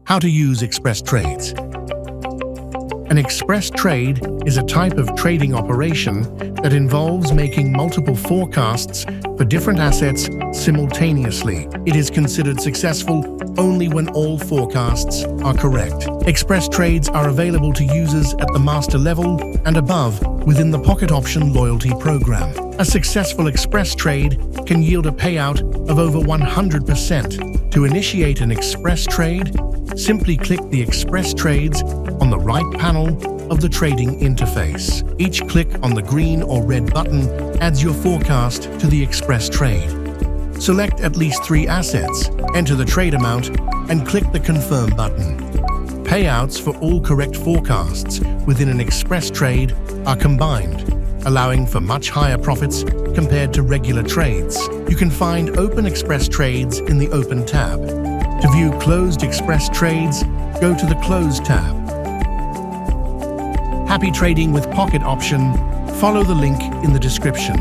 How to use express trades. An express trade is a type of trading operation that involves making multiple forecasts for different assets simultaneously. It is considered successful only when all forecasts are correct. Express trades are available to users at the master level and above within the Pocket Option loyalty program. A successful express trade can yield a payout of over 100%. To initiate an express trade, simply click the Express Trades on the right panel of the trading interface. Each click on the green or red button adds your forecast to the express trade. Select at least 3 assets, enter the trade amount, and click the Confirm button. Payouts for all correct forecasts within an express trade are combined, allowing for much higher profits compared to regular trades. You can find open express trades in the Open tab. To view closed express trades, go to the Close tab. Happy trading with Pocket Option. Follow the link in the description.